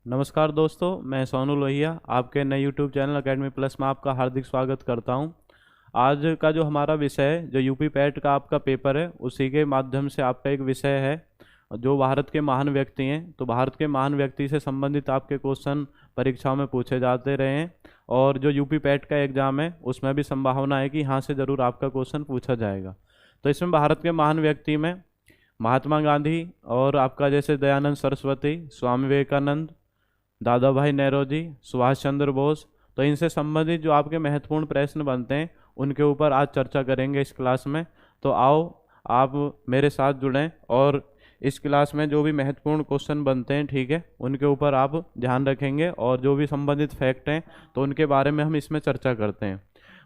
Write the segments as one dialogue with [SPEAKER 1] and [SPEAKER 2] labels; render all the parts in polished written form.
[SPEAKER 1] नमस्कार दोस्तों, मैं सोनू लोहिया आपके नए यूट्यूब चैनल अकेडमी प्लस में आपका हार्दिक स्वागत करता हूं। आज का जो हमारा विषय है, जो यूपी पैट का आपका पेपर है, उसी के माध्यम से आपका एक विषय है जो भारत के महान व्यक्ति हैं। तो भारत के महान व्यक्ति से संबंधित आपके क्वेश्चन परीक्षाओं में पूछे जाते रहे हैं और जो यूपी पैट का एग्ज़ाम है उसमें भी संभावना है कि यहाँ से ज़रूर आपका क्वेश्चन पूछा जाएगा। तो इसमें भारत के महान व्यक्ति में महात्मा गांधी और आपका जैसे दयानंद सरस्वती, स्वामी विवेकानंद, दादा भाई नेहरू, सुभाष चंद्र बोस, तो इनसे संबंधित जो आपके महत्वपूर्ण प्रश्न बनते हैं उनके ऊपर आज चर्चा करेंगे इस क्लास में। तो आओ आप मेरे साथ जुड़ें और इस क्लास में जो भी महत्वपूर्ण क्वेश्चन बनते हैं, ठीक है, उनके ऊपर आप ध्यान रखेंगे और जो भी संबंधित फैक्ट हैं तो उनके बारे में हम इसमें चर्चा करते हैं।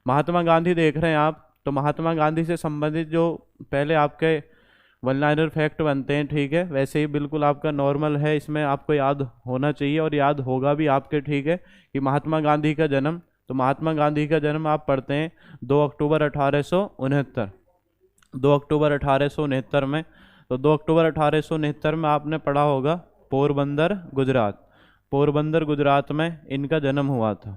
[SPEAKER 1] महात्मा गांधी देख रहे हैं आप, तो महात्मा गांधी से संबंधित जो पहले आपके वन लाइनर फैक्ट बनते हैं, ठीक है, वैसे ही बिल्कुल आपका नॉर्मल है, इसमें आपको याद होना चाहिए और याद होगा भी आपके, ठीक है, कि महात्मा गांधी का जन्म। तो महात्मा गांधी का जन्म आप पढ़ते हैं 2 अक्टूबर 1869, 2 अक्टूबर 1869 में। तो 2 अक्टूबर 1869 में आपने पढ़ा होगा पोरबंदर गुजरात, पोरबंदर गुजरात में इनका जन्म हुआ था।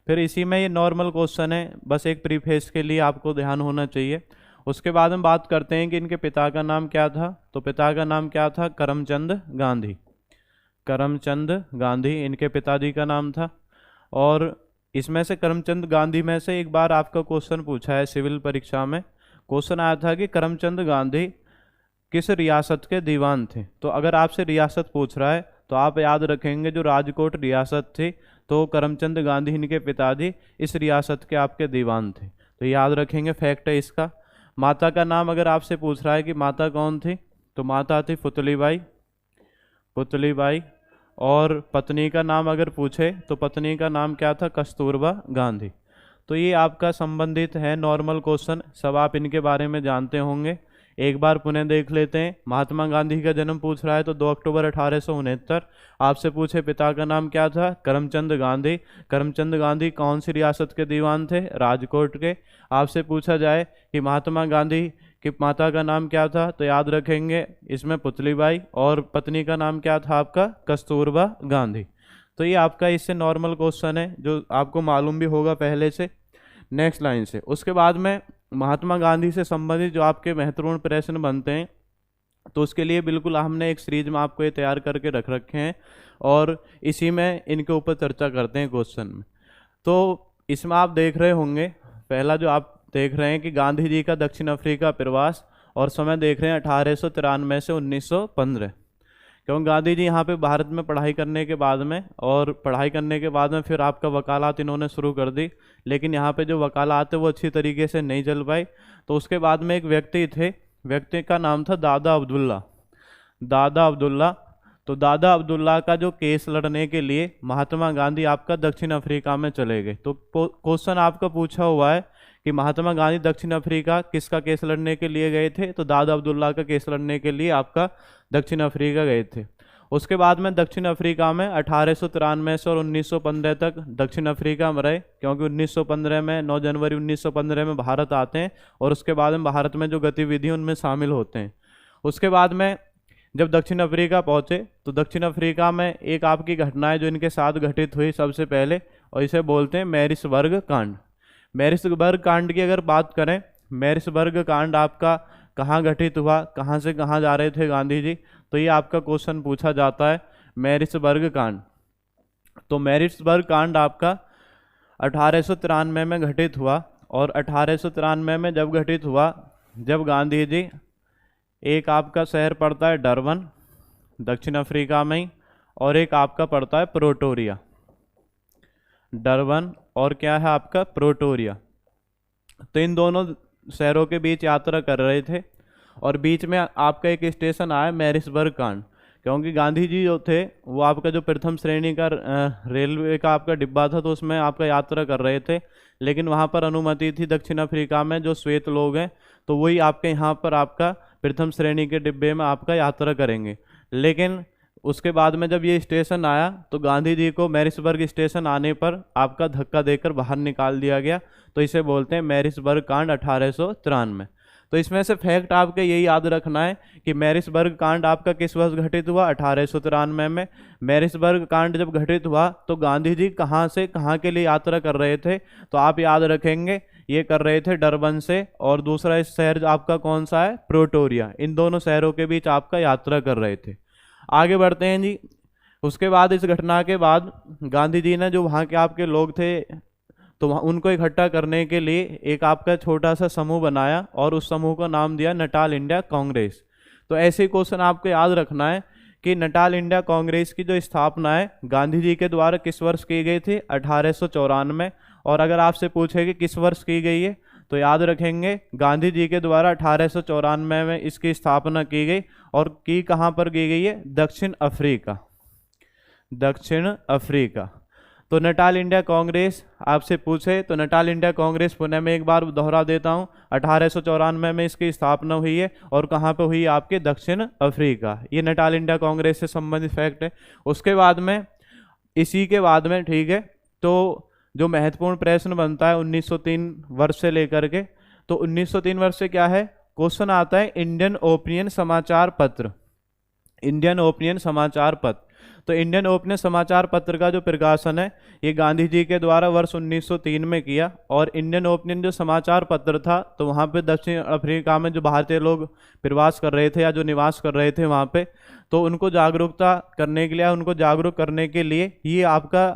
[SPEAKER 1] फिर इसी में ये नॉर्मल क्वेश्चन है, बस एक प्रीफेस के लिए आपको ध्यान होना चाहिए। उसके बाद हम बात करते हैं कि इनके पिता का नाम क्या था। तो पिता का नाम क्या था? करमचंद गांधी, करमचंद गांधी इनके पिताजी का नाम था। और इसमें से करमचंद गांधी में से एक बार आपका क्वेश्चन पूछा है सिविल परीक्षा में, क्वेश्चन आया था कि करमचंद गांधी किस रियासत के दीवान थे। तो अगर आपसे रियासत पूछ रहा है तो आप याद रखेंगे जो राजकोट रियासत थी, तो करमचंद गांधी इनके पिताजी इस रियासत के आपके दीवान थे। तो याद रखेंगे, फैक्ट है इसका। माता का नाम अगर आपसे पूछ रहा है कि माता कौन थी, तो माता थी पुतलीबाई, पुतलीबाई। और पत्नी का नाम अगर पूछे तो पत्नी का नाम क्या था? कस्तूरबा गांधी। तो ये आपका संबंधित है नॉर्मल क्वेश्चन, सब आप इनके बारे में जानते होंगे। एक बार पुनः देख लेते हैं। महात्मा गांधी का जन्म पूछ रहा है तो 2 अक्टूबर 1869। आपसे पूछे पिता का नाम क्या था? करमचंद गांधी। करमचंद गांधी कौन सी रियासत के दीवान थे? राजकोट के। आपसे पूछा जाए कि महात्मा गांधी की माता का नाम क्या था, तो याद रखेंगे इसमें पुतलीबाई, और पत्नी का नाम क्या था आपका? कस्तूरबा गांधी। तो ये आपका इससे नॉर्मल क्वेश्चन है जो आपको मालूम भी होगा पहले से। नेक्स्ट लाइन से उसके बाद में महात्मा गांधी से संबंधित जो आपके महत्वपूर्ण प्रश्न बनते हैं, तो उसके लिए बिल्कुल हमने एक सीरीज में आपको ये तैयार करके रख रखे हैं और इसी में इनके ऊपर चर्चा करते हैं क्वेश्चन में। तो इसमें आप देख रहे होंगे, पहला जो आप देख रहे हैं कि गांधी जी का दक्षिण अफ्रीका प्रवास, और समय देख रहे हैं 1893 से 1915। क्योंकि गांधी जी यहाँ पे भारत में पढ़ाई करने के बाद में, और पढ़ाई करने के बाद में फिर आपका वकालत इन्होंने शुरू कर दी, लेकिन यहाँ पे जो वकालत है वो अच्छी तरीके से नहीं चल पाई। तो उसके बाद में एक व्यक्ति थे, व्यक्ति का नाम था दादा अब्दुल्ला, दादा अब्दुल्ला। तो दादा अब्दुल्ला का जो केस लड़ने के लिए महात्मा गांधी आपका दक्षिण अफ्रीका में चले गए। तो क्वेश्चन आपका पूछा हुआ है कि महात्मा गांधी दक्षिण अफ्रीका किसका केस लड़ने के लिए गए थे, तो दादा अब्दुल्ला का केस लड़ने के लिए आपका दक्षिण अफ्रीका गए थे। उसके बाद में दक्षिण अफ्रीका में 1893 से और 1915 तक दक्षिण अफ्रीका में रहे, क्योंकि 1915 में 9 जनवरी 1915 में भारत आते हैं और उसके बाद में भारत में जो गतिविधि उनमें शामिल होते हैं। उसके बाद में जब दक्षिण अफ्रीका पहुंचे तो दक्षिण अफ्रीका में एक आपकी घटना है जो इनके साथ घटित हुई सबसे पहले, और इसे बोलते हैं मैरिसबर्ग कांड। मैरिसबर्ग कांड की अगर बात करें, मैरिसबर्ग कांड आपका कहाँ घटित हुआ, कहाँ से कहाँ जा रहे थे गांधी जी, तो ये आपका क्वेश्चन पूछा जाता है, मैरिसबर्ग कांड। तो मैरिसबर्ग कांड आपका 1893 में घटित हुआ, और 1893 में जब घटित हुआ, जब गांधी जी, एक आपका शहर पड़ता है डरबन दक्षिण अफ्रीका में ही, और एक आपका पड़ता है प्रोटोरिया, डरबन और क्या है आपका प्रोटोरिया। तो इन दोनों शहरों के बीच यात्रा कर रहे थे और बीच में आपका एक स्टेशन आया मैरिसबर्ग कांड, क्योंकि गांधी जी जो थे वो आपका जो प्रथम श्रेणी का रेलवे का आपका डिब्बा था, तो उसमें आपका यात्रा कर रहे थे, लेकिन वहाँ पर अनुमति थी दक्षिण अफ्रीका में जो श्वेत लोग हैं, तो वही आपके यहाँ पर आपका प्रथम श्रेणी के डिब्बे में आपका यात्रा करेंगे। लेकिन उसके बाद में जब ये स्टेशन आया तो गांधी जी को मैरिसबर्ग स्टेशन आने पर आपका धक्का देकर बाहर निकाल दिया गया। तो इसे बोलते हैं मैरिसबर्ग कांड 1893। तो इसमें से फैक्ट आपके यही याद रखना है कि मैरिसबर्ग कांड आपका किस वर्ष घटित हुआ, 1893 में। मैरिसबर्ग कांड जब घटित हुआ तो गांधी जी कहाँ से कहाँ के लिए यात्रा कर रहे थे, तो आप याद रखेंगे ये कर रहे थे डरबन से, और दूसरा शहर आपका कौन सा है, प्रोटोरिया। इन दोनों शहरों के बीच आपका यात्रा कर रहे थे। आगे बढ़ते हैं जी। उसके बाद इस घटना के बाद गांधी जी ने जो वहाँ के आपके लोग थे तो उनको इकट्ठा करने के लिए एक आपका छोटा सा समूह बनाया और उस समूह का नाम दिया नटाल इंडिया कांग्रेस। तो ऐसे क्वेश्चन आपको याद रखना है कि नटाल इंडिया कांग्रेस की जो स्थापना है गांधी जी के द्वारा किस वर्ष की गई थी, 1894। और अगर आपसे पूछे कि किस वर्ष की गई है तो याद रखेंगे गांधी जी के द्वारा 1894 में इसकी स्थापना की गई। और की कहाँ पर की गई है, दक्षिण अफ्रीका, दक्षिण अफ्रीका। तो नटाल इंडिया कांग्रेस आपसे पूछे तो नटाल इंडिया कांग्रेस पुणे में एक बार दोहरा देता हूँ, 1894 में इसकी स्थापना हुई है और कहाँ पे हुई, आपके दक्षिण अफ्रीका। ये नटाल इंडिया कांग्रेस से संबंधित फैक्ट है। उसके बाद में इसी के बाद में ठीक है, तो जो महत्वपूर्ण प्रश्न बनता है 1903 वर्ष से लेकर के, तो 1903 वर्ष से क्या है क्वेश्चन आता है, इंडियन ओपिनियन समाचार पत्र, इंडियन ओपिनियन समाचार पत्र। तो इंडियन ओपिनियन समाचार पत्र का जो प्रकाशन है ये गांधी जी के द्वारा वर्ष 1903 में किया। और इंडियन ओपिनियन जो समाचार पत्र था तो वहाँ पे दक्षिण अफ्रीका में जो भारतीय लोग प्रवास कर रहे थे या जो निवास कर रहे थे वहाँ पे, तो उनको जागरूकता करने के लिए, उनको जागरूक करने के लिए ये आपका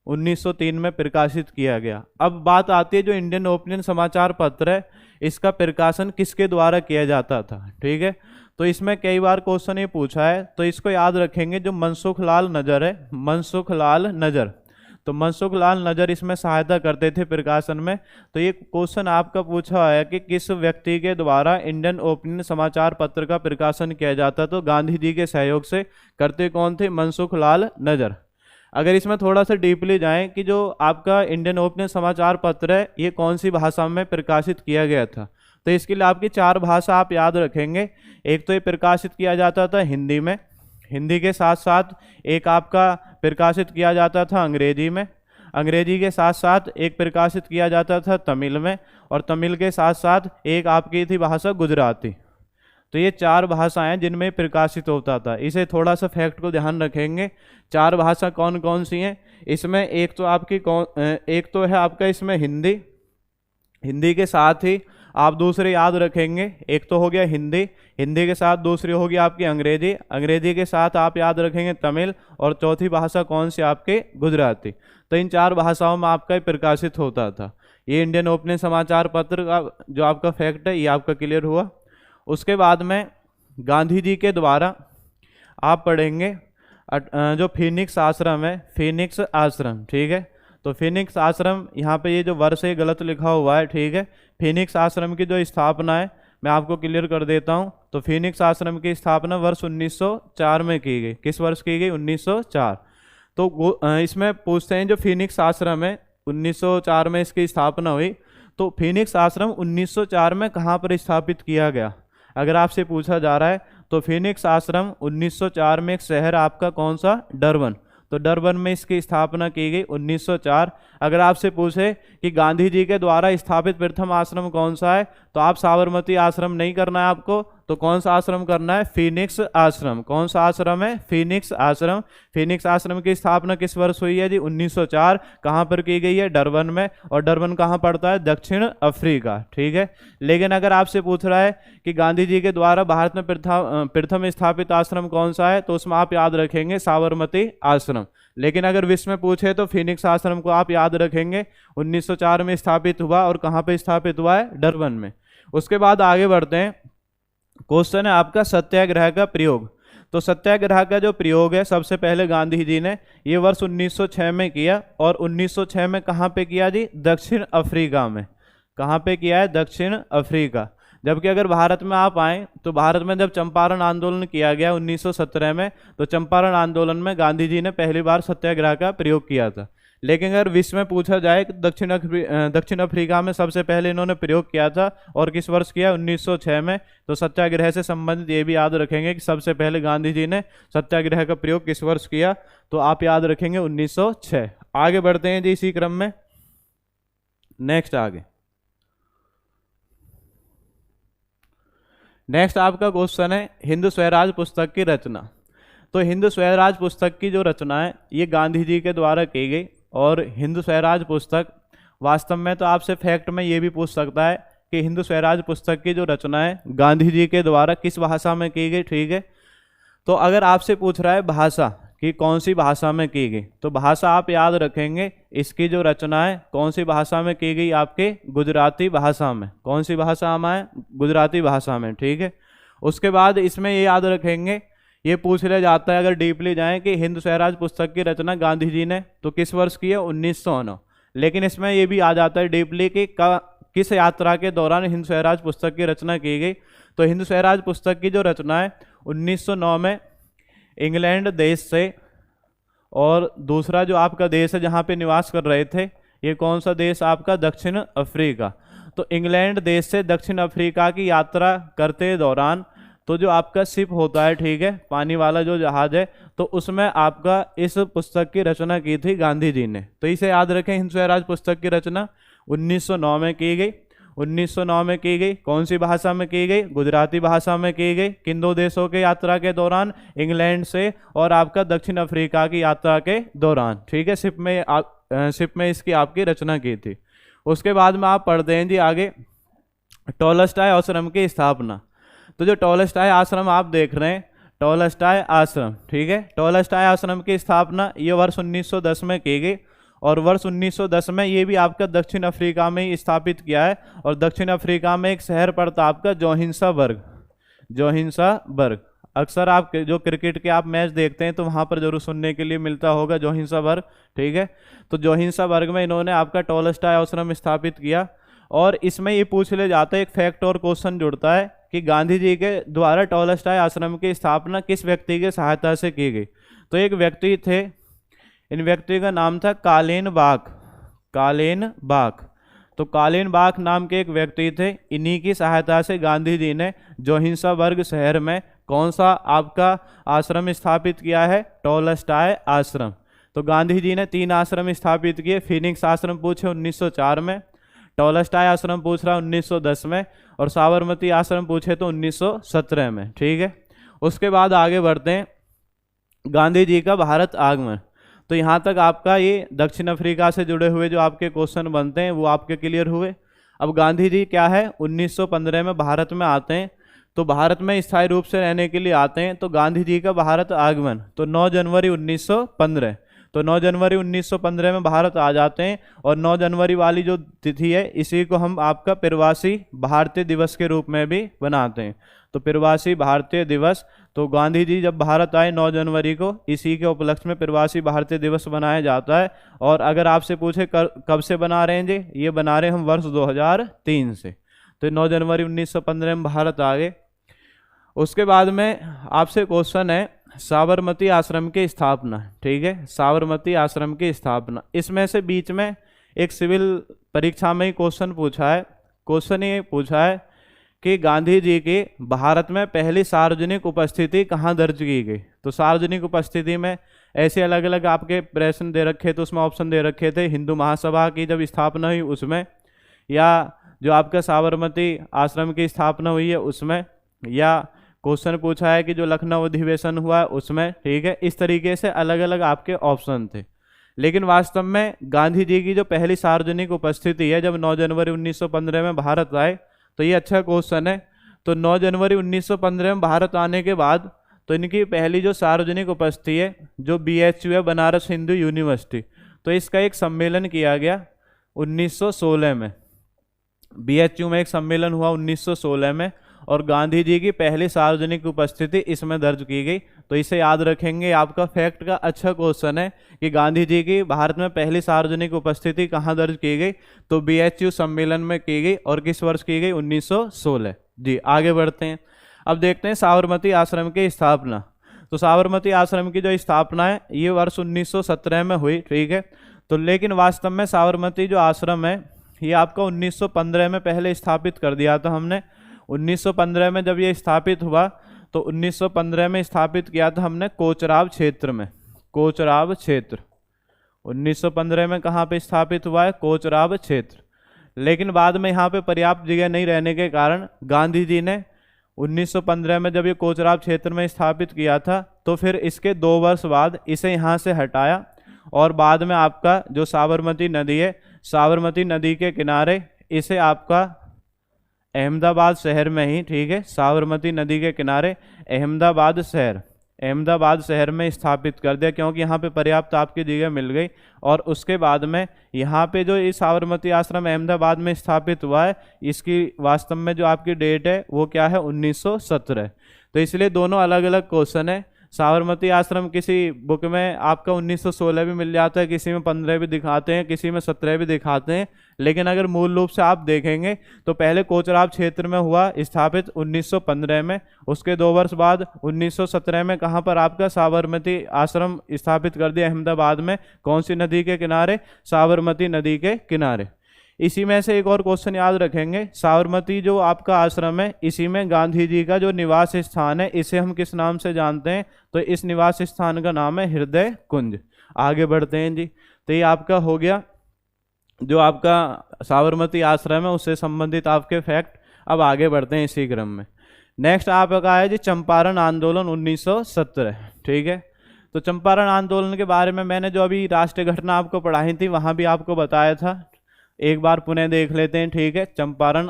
[SPEAKER 1] 1903 में प्रकाशित किया गया। अब बात आती है जो इंडियन ओपिनियन समाचार पत्र है इसका प्रकाशन किसके द्वारा किया जाता था, ठीक है। तो इसमें कई बार क्वेश्चन ये पूछा है तो इसको याद रखेंगे, जो मनसुख लाल नजर है, मनसुख लाल नजर, तो मनसुख लाल नजर इसमें सहायता करते थे प्रकाशन में। तो ये क्वेश्चन आपका पूछा है कि किस व्यक्ति के द्वारा इंडियन ओपिनियन समाचार पत्र का प्रकाशन किया जाता, तो गांधी जी के सहयोग से करते कौन थे, मनसुख लाल नजर। अगर इसमें थोड़ा सा डीपली जाएं कि जो आपका इंडियन ओपिनियन समाचार पत्र है ये कौन सी भाषा में प्रकाशित किया गया था, तो इसके लिए आपकी 4 भाषा आप याद रखेंगे। एक तो ये प्रकाशित किया जाता था हिंदी में, हिंदी के साथ साथ एक आपका प्रकाशित किया जाता था अंग्रेजी में, अंग्रेजी के साथ साथ एक प्रकाशित किया जाता था तमिल में, और तमिल के साथ साथ एक आपकी थी भाषा गुजराती। तो ये 4 भाषाएं जिनमें प्रकाशित होता था। इसे थोड़ा सा फैक्ट को ध्यान रखेंगे, 4 भाषा कौन कौन सी हैं इसमें, एक तो आपकी एक तो है आपका इसमें हिंदी, हिंदी के साथ ही आप दूसरे याद रखेंगे, एक तो हो गया हिंदी, हिंदी के साथ दूसरी होगी आपकी अंग्रेजी, अंग्रेजी के साथ आप याद रखेंगे तमिल, और चौथी भाषा कौन सी आपके गुजराती। तो इन 4 भाषाओं में आपका प्रकाशित होता था। ये इंडियन ओपिनियन समाचार पत्र का जो आपका फैक्ट है ये आपका क्लियर हुआ। उसके बाद में गांधी जी के द्वारा आप पढ़ेंगे जो फिनिक्स आश्रम है, फिनिक्स आश्रम, ठीक है। तो फिनिक्स आश्रम, यहाँ पे ये जो वर्ष है गलत लिखा हुआ है, ठीक है। फिनिक्स आश्रम की जो स्थापना है मैं आपको क्लियर कर देता हूँ। तो फिनिक्स आश्रम की स्थापना वर्ष 1904 में की गई। किस वर्ष की गई, 1904। तो इसमें पूछते हैं जो फिनिक्स आश्रम है 1904 में इसकी स्थापना हुई, तो फिनिक्स आश्रम 1904 में कहाँ पर स्थापित किया गया, अगर आपसे पूछा जा रहा है तो फिनिक्स आश्रम 1904 में एक शहर आपका कौन सा, डरबन, तो डरबन में इसकी स्थापना की गई 1904। अगर आपसे पूछे कि गांधी जी के द्वारा स्थापित प्रथम आश्रम कौन सा है, तो आप साबरमती आश्रम नहीं करना है आपको, तो कौन सा आश्रम करना है, फिनिक्स आश्रम। कौन सा आश्रम है, फिनिक्स आश्रम। फिनिक्स आश्रम की स्थापना किस वर्ष हुई है जी, 1904। कहाँ पर की गई है, डरबन में, और डरबन कहाँ पड़ता है, दक्षिण अफ्रीका, ठीक है। लेकिन अगर आपसे पूछ रहा है कि गांधी जी के द्वारा भारत में प्रथम स्थापित आश्रम कौन सा है, तो उसमें आप याद रखेंगे साबरमती आश्रम। लेकिन अगर विश्व में पूछे तो फिनिक्स आश्रम को आप याद रखेंगे, 1904 में स्थापित हुआ, और कहाँ पे स्थापित हुआ है, डरबन में। उसके बाद आगे बढ़ते हैं, क्वेश्चन है आपका सत्याग्रह का प्रयोग। तो सत्याग्रह का जो प्रयोग है सबसे पहले गांधी जी ने ये वर्ष 1906 में किया, और 1906 में कहाँ पे किया जी, दक्षिण अफ्रीका में। कहाँ पे किया है, दक्षिण अफ्रीका। जबकि अगर भारत में आप आए तो भारत में जब चंपारण आंदोलन किया गया 1917 में, तो चंपारण आंदोलन में गांधी जी ने पहली बार सत्याग्रह का प्रयोग किया था। लेकिन अगर विश्व में पूछा जाए कि दक्षिण अफ्रीका में सबसे पहले इन्होंने प्रयोग किया था, और किस वर्ष किया, 1906 में। तो सत्याग्रह से संबंधित ये भी याद रखेंगे कि सबसे पहले गांधी जी ने सत्याग्रह का प्रयोग किस वर्ष किया, तो आप याद रखेंगे 1906। आगे बढ़ते हैं जी इसी क्रम में, नेक्स्ट आगे नेक्स्ट आपका क्वेश्चन है हिंद स्वराज पुस्तक की रचना। तो हिंद स्वराज पुस्तक की जो रचना है ये गांधी जी के द्वारा की गई। और हिंद स्वराज पुस्तक वास्तव में तो आपसे फैक्ट में ये भी पूछ सकता है कि हिंद स्वराज पुस्तक की जो रचना है गांधी जी के द्वारा किस भाषा में की गई, ठीक है। तो अगर आपसे पूछ रहा है भाषा कि कौन सी भाषा में की गई, तो भाषा आप याद रखेंगे इसकी जो रचना है कौन सी भाषा में की गई, आपके गुजराती भाषा में। कौन सी भाषा में है? गुजराती भाषा में, ठीक है। उसके बाद इसमें ये याद रखेंगे, ये पूछ लिया जाता है अगर डीपली जाएं कि हिंद स्वराज पुस्तक की रचना गांधी जी ने तो किस वर्ष की है, 1909। लेकिन इसमें ये भी आ जाता है डीपली कि किस यात्रा के दौरान हिंद स्वराज पुस्तक की रचना की गई। तो हिंद स्वराज पुस्तक की जो रचना है 1909 में इंग्लैंड देश से, और दूसरा जो आपका देश है जहाँ पे निवास कर रहे थे ये कौन सा देश आपका, दक्षिण अफ्रीका। तो इंग्लैंड देश से दक्षिण अफ्रीका की यात्रा करते दौरान तो जो आपका शिप होता है, ठीक है, पानी वाला जो जहाज है, तो उसमें आपका इस पुस्तक की रचना की थी गांधी जी ने। तो इसे याद रखें, हिंद स्वराज पुस्तक की रचना 1909 में की गई। 1909 में की गई, कौन सी भाषा में की गई, गुजराती भाषा में की गई। किन दो देशों के यात्रा के दौरान, इंग्लैंड से और आपका दक्षिण अफ्रीका की यात्रा के दौरान, ठीक है। शिप में इसकी आपकी रचना की थी। उसके बाद में आप पढ़ते हैं जी आगे, टॉलस्टॉय आश्रम की स्थापना। तो जो टॉलस्टॉय आश्रम आप देख रहे हैं, टॉलस्टॉय आश्रम, ठीक है, टॉलस्टॉय आश्रम की स्थापना ये वर्ष 1910 में की गई। और वर्ष 1910 में ये भी आपका दक्षिण अफ्रीका में ही स्थापित किया है। और दक्षिण अफ्रीका में एक शहर पड़ता आपका जोहानिसबर्ग। जोहानिसबर्ग अक्सर आप जो क्रिकेट के आप मैच देखते हैं तो वहाँ पर जरूर सुनने के लिए मिलता होगा जोहानिसबर्ग, ठीक है। तो जोहानिसबर्ग में इन्होंने आपका टॉलस्टॉय आश्रम स्थापित किया। और इसमें ये पूछ ले जाता है, एक फैक्ट और क्वेश्चन जुड़ता है कि गांधी जी के द्वारा टॉलस्टॉय आश्रम की स्थापना किस व्यक्ति की सहायता से की गई। तो एक व्यक्ति थे, इन व्यक्ति का नाम था कालीनबाग। कालीनबाग, तो कालीनबाग नाम के एक व्यक्ति थे। इन्हीं की सहायता से गांधी जी ने जोहानिसबर्ग शहर में कौन सा आपका आश्रम स्थापित किया है, टॉलस्टॉय आश्रम। तो गांधी जी ने 3 आश्रम स्थापित किए। फिनिक्स आश्रम पूछे 1904 में, टॉलस्टॉय आश्रम पूछ रहा 1910 में, और साबरमती आश्रम पूछे तो 1917 में, ठीक है। उसके बाद आगे बढ़ते हैं, गांधी जी का भारत आगमन। तो यहाँ तक आपका ये दक्षिण अफ्रीका से जुड़े हुए जो आपके क्वेश्चन बनते हैं वो आपके क्लियर हुए। अब गांधी जी क्या है 1915 में भारत में आते हैं। तो भारत में स्थायी रूप से रहने के लिए आते हैं। तो गांधी जी का भारत आगमन तो 9 जनवरी 1915। तो 9 जनवरी 1915 में भारत आ जाते हैं। और 9 जनवरी वाली जो तिथि है इसी को हम आपका प्रवासी भारतीय दिवस के रूप में भी बनाते हैं। तो प्रवासी भारतीय दिवस, तो गांधी जी जब भारत आए 9 जनवरी को, इसी के उपलक्ष्य में प्रवासी भारतीय दिवस मनाया जाता है। और अगर आपसे पूछे कब से बना रहे हैं जी, ये बना रहे हैं हम वर्ष 2003 से। तो 9 जनवरी 1915 में भारत आ गए। उसके बाद में आपसे क्वेश्चन है साबरमती आश्रम की स्थापना, ठीक है, साबरमती आश्रम की स्थापना। इसमें से बीच में एक सिविल परीक्षा में ही क्वेश्चन पूछा है। क्वेश्चन ये पूछा है कि गांधी जी की भारत में पहली सार्वजनिक उपस्थिति कहाँ दर्ज की गई। तो सार्वजनिक उपस्थिति में ऐसे अलग अलग आपके प्रश्न दे रखे थे, उसमें ऑप्शन दे रखे थे हिंदू महासभा की जब स्थापना हुई उसमें, या जो आपका साबरमती आश्रम की स्थापना हुई है उसमें, या क्वेश्चन पूछा है कि जो लखनऊ अधिवेशन हुआ है उसमें, ठीक है। इस तरीके से अलग अलग आपके ऑप्शन थे। लेकिन वास्तव में गांधी जी की जो पहली सार्वजनिक उपस्थिति है जब 9 जनवरी 1915 में भारत आए, तो ये अच्छा क्वेश्चन है। तो 9 जनवरी 1915 में भारत आने के बाद तो इनकी पहली जो सार्वजनिक उपस्थिति है जो BHU है, बनारस हिंदू यूनिवर्सिटी, तो इसका एक सम्मेलन किया गया 1916 में। BHU में एक सम्मेलन हुआ 1916 में, और गांधी जी की पहली सार्वजनिक उपस्थिति इसमें दर्ज की गई। तो इसे याद रखेंगे, आपका फैक्ट का अच्छा क्वेश्चन है कि गांधी जी की भारत में पहली सार्वजनिक उपस्थिति कहाँ दर्ज की गई, तो BHU सम्मेलन में की गई। और किस वर्ष की गई, 1916 जी। आगे बढ़ते हैं, अब देखते हैं साबरमती आश्रम की स्थापना। तो साबरमती आश्रम की जो स्थापना है ये वर्ष 1917 में हुई, ठीक है। तो लेकिन वास्तव में साबरमती जो आश्रम है ये आपका 1915 में पहले स्थापित कर दिया था हमने। 1915 में जब ये स्थापित हुआ तो 1915 में स्थापित किया था हमने कोचराब क्षेत्र में। कोचराब क्षेत्र 1915 में कहाँ पे स्थापित हुआ है, कोचराब क्षेत्र। लेकिन बाद में यहाँ पे पर्याप्त जगह नहीं रहने के कारण गांधी जी ने 1915 में जब ये कोचराब क्षेत्र में स्थापित किया था, तो फिर इसके 2 वर्ष बाद इसे यहाँ से हटाया और बाद में आपका जो साबरमती नदी है, साबरमती नदी के किनारे इसे आपका अहमदाबाद शहर में ही, ठीक है, साबरमती नदी के किनारे अहमदाबाद शहर में स्थापित कर दिया, क्योंकि यहाँ पे पर्याप्त आपकी जगह मिल गई। और उसके बाद में यहाँ पे जो इस साबरमती आश्रम अहमदाबाद में स्थापित हुआ है, इसकी वास्तव में जो आपकी डेट है वो क्या है, 1917। तो इसलिए दोनों अलग अलग क्वेश्चन है। साबरमती आश्रम किसी बुक में आपका 1916 भी मिल जाता है, किसी में 15 भी दिखाते हैं, किसी में 17 भी दिखाते हैं, लेकिन अगर मूल रूप से आप देखेंगे तो पहले कोचराब क्षेत्र में हुआ स्थापित 1915 में, उसके 2 वर्ष बाद 1917 में कहाँ पर आपका साबरमती आश्रम स्थापित कर दिया, अहमदाबाद में। कौन सी नदी के किनारे, साबरमती नदी के किनारे। इसी में से एक और क्वेश्चन याद रखेंगे, साबरमती जो आपका आश्रम है, इसी में गांधी जी का जो निवास स्थान है, इसे हम किस नाम से जानते हैं, तो इस निवास स्थान का नाम है हृदय कुंज। आगे बढ़ते हैं जी। तो ये आपका हो गया जो आपका साबरमती आश्रम है उससे संबंधित आपके फैक्ट। अब आगे बढ़ते हैं इसी क्रम में। नेक्स्ट आपका है जी चंपारण आंदोलन 1917, ठीक है। तो चंपारण आंदोलन के बारे में मैंने जो अभी राष्ट्रीय घटना आपको पढ़ाई थी वहाँ भी आपको बताया था, एक बार पुनः देख लेते हैं, ठीक है। चंपारण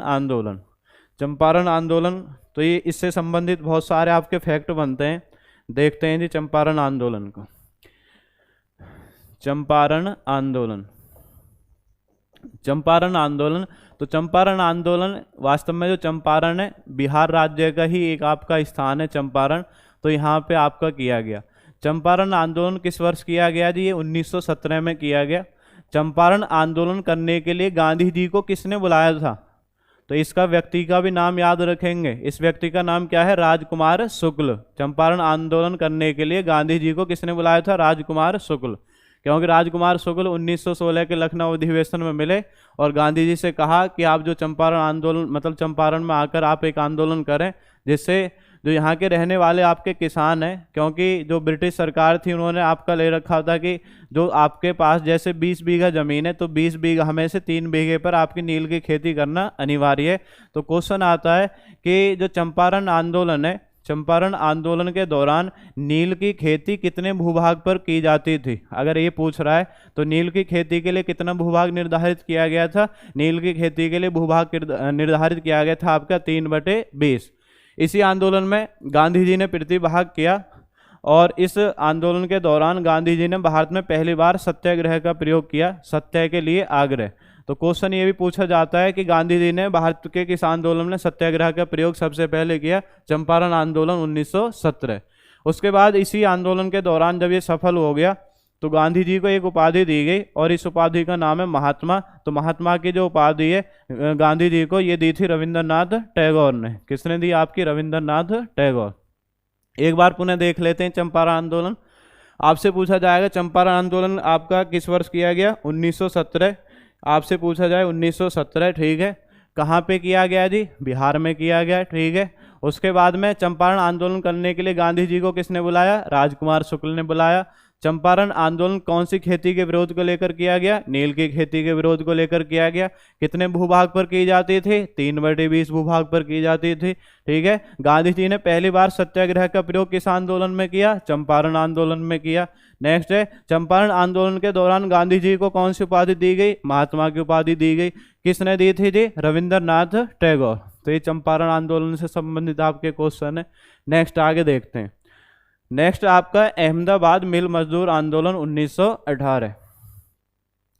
[SPEAKER 1] आंदोलन, तो ये इससे संबंधित बहुत सारे आपके फैक्ट बनते हैं। देखते हैं जी चंपारण आंदोलन को। चंपारण आंदोलन, तो चंपारण आंदोलन वास्तव में जो चंपारण है, बिहार राज्य का ही एक आपका स्थान है चंपारण, तो यहाँ पे आपका किया गया। चंपारण आंदोलन किस वर्ष किया गया जी, ये 1917 में किया गया। चंपारण आंदोलन करने के लिए गांधी जी को किसने बुलाया था, तो इसका व्यक्ति का भी नाम याद रखेंगे। इस व्यक्ति का नाम क्या है, राजकुमार शुक्ल। चंपारण आंदोलन करने के लिए गांधी जी को किसने बुलाया था, राजकुमार शुक्ल। क्योंकि राजकुमार शुक्ल 1916 के लखनऊ अधिवेशन में मिले और गांधी जी से कहा कि आप जो चंपारण आंदोलन, मतलब चंपारण में आकर आप एक आंदोलन करें, जिससे जो यहाँ के रहने वाले आपके किसान हैं, क्योंकि जो ब्रिटिश सरकार थी उन्होंने आपका ले रखा था कि जो आपके पास जैसे 20 बीघा ज़मीन है तो 20 बीघा हमें से 3 बीघे पर आपकी नील की खेती करना अनिवार्य है। तो क्वेश्चन आता है कि जो चंपारण आंदोलन है, चंपारण आंदोलन के दौरान नील की खेती कितने भूभाग पर की जाती थी, अगर ये पूछ रहा है तो नील की खेती के लिए कितना भूभाग निर्धारित किया गया था, नील की खेती के लिए भूभाग निर्धारित किया गया था आपका 3/20। इसी आंदोलन में गांधी जी ने प्रतिभाग किया और इस आंदोलन के दौरान गांधी जी ने भारत में पहली बार सत्याग्रह का प्रयोग किया, सत्य के लिए आग्रह। तो क्वेश्चन ये भी पूछा जाता है कि गांधी जी ने भारत के किस आंदोलन में सत्याग्रह का प्रयोग सबसे पहले किया, चंपारण आंदोलन 1917। उसके बाद इसी आंदोलन के दौरान जब ये सफल हो गया तो गांधी जी को एक उपाधि दी गई और इस उपाधि का नाम है महात्मा। तो महात्मा की जो उपाधि है गांधी जी को ये दी थी रविंद्रनाथ टैगोर ने। किसने दी, आपकी रविंद्रनाथ टैगोर। एक बार पुनः देख लेते हैं चंपारण आंदोलन। आपसे पूछा जाएगा चंपारण आंदोलन आपका किस वर्ष किया गया, 1917। आपसे पूछा जाए 1917, ठीक है। कहाँ पे किया गया जी, बिहार में किया गया, ठीक है। उसके बाद में चंपारण आंदोलन करने के लिए गांधी जी को किसने बुलाया, राजकुमार शुक्ल ने बुलाया। चंपारण आंदोलन कौन सी खेती के विरोध को लेकर किया गया, नील की खेती के विरोध को लेकर किया गया। कितने भूभाग पर की जाती थी, 3/20 भूभाग पर की जाती थी, ठीक है। गांधी जी ने पहली बार सत्याग्रह का प्रयोग किस आंदोलन में किया, चंपारण आंदोलन में किया। नेक्स्ट है चंपारण आंदोलन के दौरान गांधी जी को कौन सी उपाधि दी गई, महात्मा की उपाधि दी गई। किसने दी थी जी, रविंद्रनाथ टैगोर। तो ये चंपारण आंदोलन से संबंधित आपके क्वेश्चन है। नेक्स्ट आगे देखते हैं। नेक्स्ट आपका अहमदाबाद मिल मजदूर आंदोलन 1918।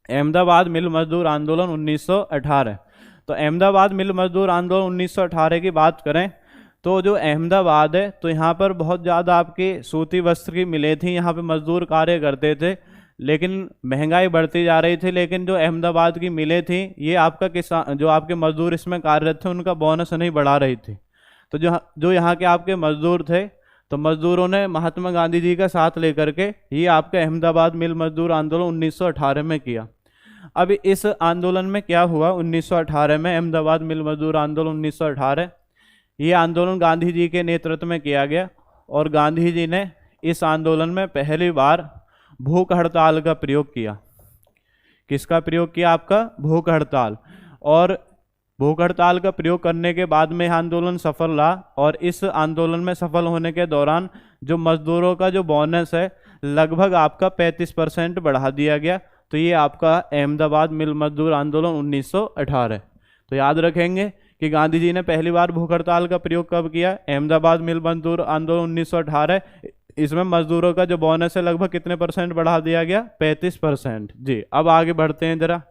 [SPEAKER 1] अहमदाबाद मिल मजदूर आंदोलन 1918। तो अहमदाबाद मिल मजदूर आंदोलन 1918 की बात करें तो जो अहमदाबाद है तो यहाँ पर बहुत ज़्यादा आपकी सूती वस्त्र की मिलें थी, यहाँ पे मजदूर कार्य करते थे, लेकिन महंगाई बढ़ती जा रही थी। लेकिन जो अहमदाबाद की मिलें थी ये आपका किसान, जो आपके मजदूर इसमें कार्यरत थे उनका बोनस नहीं बढ़ा रही थी। तो जो यहाँ के आपके मजदूर थे तो मजदूरों ने महात्मा गांधी जी का साथ लेकर के ये आपका अहमदाबाद मिल मजदूर आंदोलन 1918 में किया। अब इस आंदोलन में क्या हुआ, 1918 में अहमदाबाद मिल मजदूर आंदोलन 1918, ये आंदोलन गांधी जी के नेतृत्व में किया गया और गांधी जी ने इस आंदोलन में पहली बार भूख हड़ताल का प्रयोग किया। किसका प्रयोग किया, आपका भूख हड़ताल। और भूख हड़ताल का प्रयोग करने के बाद में यह आंदोलन सफल रहा और इस आंदोलन में सफल होने के दौरान जो मजदूरों का जो बोनस है लगभग आपका 35% बढ़ा दिया गया। तो ये आपका अहमदाबाद मिल मजदूर आंदोलन 1918। तो याद रखेंगे कि गांधी जी ने पहली बार भूख हड़ताल का प्रयोग कब किया, अहमदाबाद मिल मजदूर आंदोलन 1918। इसमें मजदूरों का जो बोनस है लगभग कितने परसेंट बढ़ा दिया गया, 35%। जी अब आगे बढ़ते हैं जरा।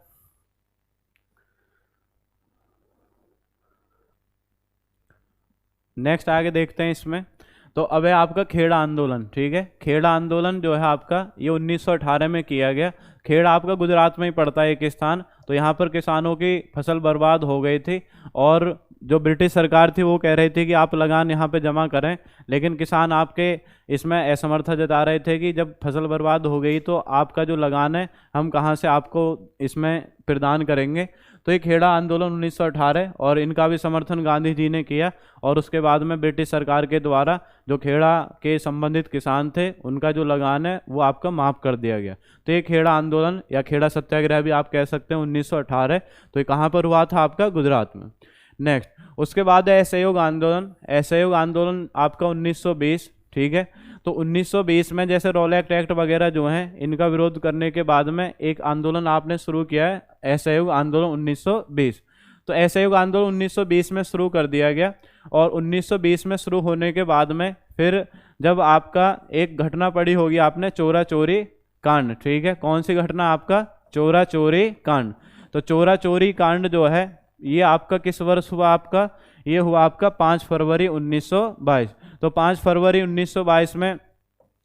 [SPEAKER 1] नेक्स्ट आगे देखते हैं इसमें। तो अब है आपका खेड़ा आंदोलन। ठीक है, खेड़ा आंदोलन जो है आपका ये 1918 में किया गया। खेड़ा आपका गुजरात में ही पड़ता है एक स्थान। तो यहाँ पर किसानों की फसल बर्बाद हो गई थी और जो ब्रिटिश सरकार थी वो कह रही थी कि आप लगान यहाँ पे जमा करें, लेकिन किसान आपके इसमें असमर्थता जता रहे थे कि जब फसल बर्बाद हो गई तो आपका जो लगान है हम कहाँ से आपको इसमें प्रदान करेंगे। तो ये खेड़ा आंदोलन 1918 और इनका भी समर्थन गांधी जी ने किया और उसके बाद में ब्रिटिश सरकार के द्वारा जो खेड़ा के संबंधित किसान थे उनका जो लगान है वो आपका माफ़ कर दिया गया। तो ये खेड़ा आंदोलन या खेड़ा सत्याग्रह भी आप कह सकते हैं 1918। तो ये कहाँ पर हुआ था, आपका गुजरात में। नेक्स्ट उसके बाद है असहयोग आंदोलन। असहयोग आंदोलन आपका 1920। ठीक है, तो 1920 में जैसे रोलैक्ट एक्ट वगैरह जो हैं इनका विरोध करने के बाद में एक आंदोलन आपने शुरू किया है, असहयोग आंदोलन 1920। तो असहयोग आंदोलन 1920 में शुरू कर दिया गया और 1920 में शुरू होने के बाद में फिर जब आपका एक घटना पड़ी होगी आपने चोरा चोरी कांड। ठीक है, कौन सी घटना, आपका चोरा चोरी कांड। तो चोरा चोरी कांड जो है ये आपका किस वर्ष हुआ, आपका ये हुआ आपका 5 फरवरी 1922। तो 5 फरवरी 1922 में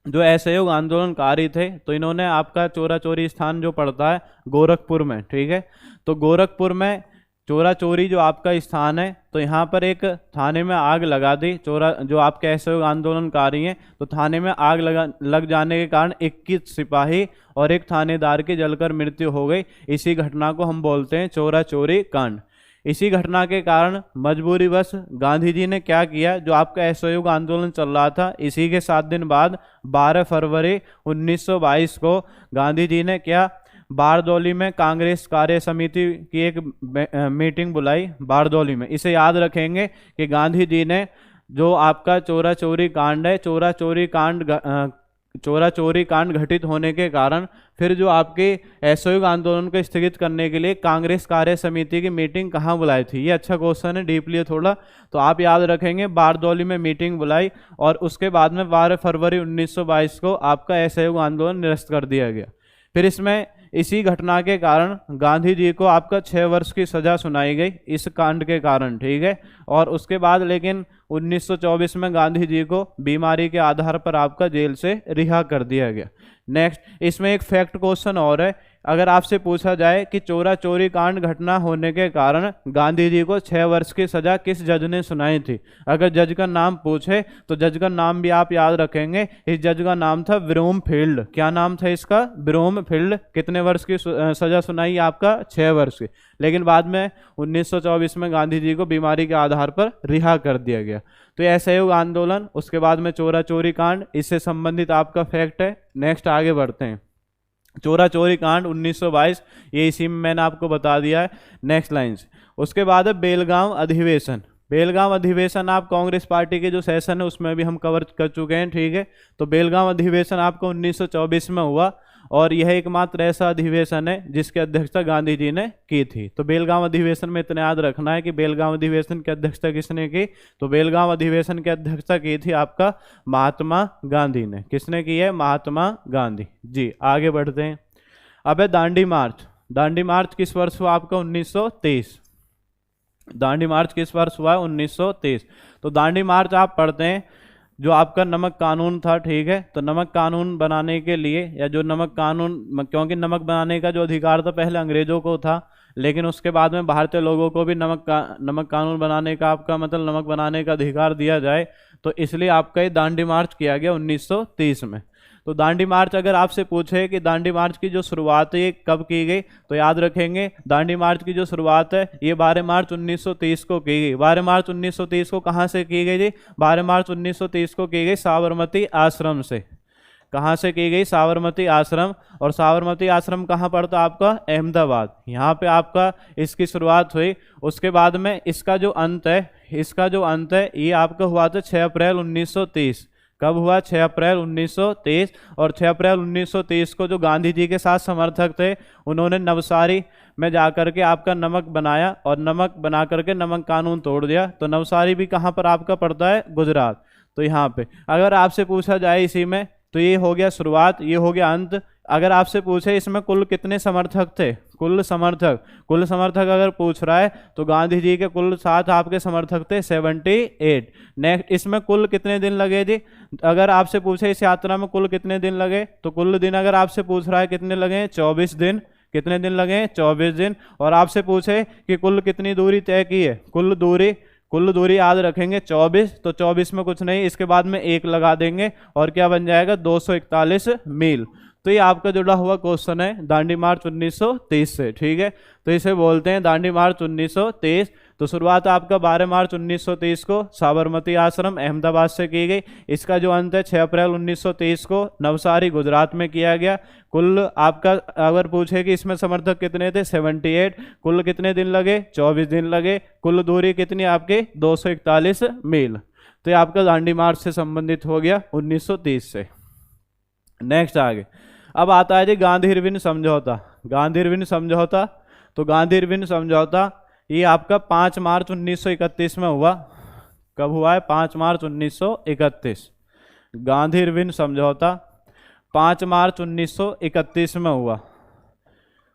[SPEAKER 1] जो असहयोग आंदोलनकारी थे तो इन्होंने आपका चोरा चोरी स्थान जो पड़ता है गोरखपुर में। ठीक है, तो गोरखपुर में चोरा चोरी जो आपका स्थान है तो यहाँ पर एक थाने में आग लगा दी। चोरा जो आपके असहयोग आंदोलनकारी हैं तो थाने में आग लग जाने के कारण 21 सिपाही और एक थानेदार की जलकर मृत्यु हो गई। इसी घटना को हम बोलते हैं चोरा चोरी कांड। इसी घटना के कारण मजबूरीवश गांधी जी ने क्या किया, जो आपका असहयोग आंदोलन चल रहा था इसी के 7 दिन बाद 12 फरवरी 1922 को गांधी जी ने क्या, बारदौली में कांग्रेस कार्य समिति की एक मीटिंग बुलाई बारदौली में। इसे याद रखेंगे कि गांधी जी ने जो आपका चोरा चोरी कांड है, चोरा चोरी कांड घटित होने के कारण फिर जो आपके असहयोग आंदोलन को स्थगित करने के लिए कांग्रेस कार्य समिति की मीटिंग कहाँ बुलाई थी। ये अच्छा क्वेश्चन है, डीपली है थोड़ा, तो आप याद रखेंगे बारदौली में मीटिंग बुलाई और उसके बाद में 12 फरवरी 1922 को आपका असहयोग आंदोलन निरस्त कर दिया गया। फिर इसमें इसी घटना के कारण गांधी जी को आपका 6 वर्ष की सजा सुनाई गई इस कांड के कारण। ठीक है, और उसके बाद लेकिन 1924 में गांधी जी को बीमारी के आधार पर आपका जेल से रिहा कर दिया गया। नेक्स्ट इसमें एक फैक्ट क्वेश्चन और है, अगर आपसे पूछा जाए कि चोरा चोरी कांड घटना होने के कारण गांधी जी को 6 वर्ष की सजा किस जज ने सुनाई थी, अगर जज का नाम पूछे तो जज का नाम भी आप याद रखेंगे। इस जज का नाम था ब्रोमफील्ड। क्या नाम था इसका, ब्रोमफील्ड। कितने वर्ष की सजा सुनाई, आपका 6 वर्ष की। लेकिन बाद में 1924 में गांधी जी को बीमारी के आधार पर रिहा कर दिया गया। तो ये असहयोग आंदोलन, उसके बाद में चोरा चोरी कांड, इससे संबंधित आपका फैक्ट है। नेक्स्ट आगे बढ़ते हैं। चोरा चोरी कांड 1922, ये इसी में मैंने आपको बता दिया है। नेक्स्ट लाइन्स, उसके बाद है बेलगांव अधिवेशन। बेलगांव अधिवेशन आप कांग्रेस पार्टी के जो सेशन है उसमें भी हम कवर कर चुके हैं। ठीक है, तो बेलगांव अधिवेशन आपको 1924 में हुआ और यह एकमात्र ऐसा अधिवेशन है जिसकी अध्यक्षता गांधी जी ने की थी। तो बेलगांव अधिवेशन में इतना याद रखना है कि बेलगांव अधिवेशन की अध्यक्षता किसने की, तो बेलगांव अधिवेशन की अध्यक्षता की थी आपका महात्मा गांधी ने। किसने की है, महात्मा गांधी। जी आगे बढ़ते हैं। अब है दांडी मार्च। दांडी मार्च किस वर्ष हुआ, आपका 1923। दांडी मार्च किस वर्ष हुआ है, 1923। तो दांडी मार्च आप पढ़ते हैं जो आपका नमक कानून था। ठीक है, तो नमक कानून बनाने के लिए या जो नमक कानून, क्योंकि नमक बनाने का जो अधिकार था पहले अंग्रेजों को था, लेकिन उसके बाद में भारतीय लोगों को भी नमक कानून बनाने का आपका मतलब नमक बनाने का अधिकार दिया जाए, तो इसलिए आपका ये दांडी मार्च किया गया 1930 में। तो दांडी मार्च अगर आपसे पूछे कि दांडी मार्च की जो शुरुआत है ये कब की गई, तो याद रखेंगे दांडी मार्च की जो शुरुआत है ये 12 मार्च 1930 को की गई। 12 मार्च 1930 को कहाँ से की गई थी, 12 मार्च 1930 को की गई साबरमती आश्रम से। कहाँ से की गई? साबरमती आश्रम। और साबरमती आश्रम कहाँ पड़ता आपका? अहमदाबाद। यहाँ पे आपका इसकी शुरुआत हुई। उसके बाद में इसका जो अंत है ये आपका हुआ था 6 अप्रैल 1930। कब हुआ? 6 अप्रैल 1930। और 6 अप्रैल 1930 को जो गांधी जी के साथ समर्थक थे उन्होंने नवसारी में जाकर के आपका नमक बनाया और नमक बना करके नमक कानून तोड़ दिया। तो नवसारी भी कहाँ पर आपका पड़ता है? गुजरात। तो यहाँ पे अगर आपसे पूछा जाए इसी में, तो ये हो गया शुरुआत, ये हो गया अंत। अगर आपसे पूछे इसमें कुल कितने समर्थक थे, कुल समर्थक अगर पूछ रहा है तो गांधी जी के कुल साथ आपके समर्थक थे 78। नेक्स्ट, इसमें कुल कितने दिन लगे जी? अगर आपसे पूछे इस यात्रा में कुल कितने दिन लगे, तो कुल दिन अगर आपसे पूछ रहा है कितने लगे? 24 दिन। कितने दिन लगे? 24 दिन। और आपसे पूछे कि कुल कितनी दूरी तय की है, कुल दूरी याद रखेंगे 24। तो 24 में कुछ नहीं, इसके बाद में 1 लगा देंगे और क्या बन जाएगा? 241 मील। तो ये आपका जुड़ा हुआ क्वेश्चन है दांडी मार्च 1930 से। ठीक है, तो इसे बोलते हैं दांडी मार्च 1930। तो शुरुआत आपका 12 मार्च 1930 को साबरमती आश्रम अहमदाबाद से की गई। इसका जो अंत है 6 अप्रैल 1930 को नवसारी गुजरात में किया गया। कुल आपका अगर पूछे कि इसमें समर्थक कितने थे? 78। कुल कितने दिन लगे? 24 दिन लगे। कुल दूरी कितनी आपके? 241 मील। तो ये आपका दांडी मार्च से संबंधित हो गया 1930 से। नेक्स्ट आगे अब आता है जी गांधी इरविन समझौता। तो गांधी इरविन समझौता ये आपका 5 मार्च 1931 में हुआ। कब हुआ है? 5 मार्च 1931। गांधी इरविन समझौता 5 मार्च 1931 में हुआ।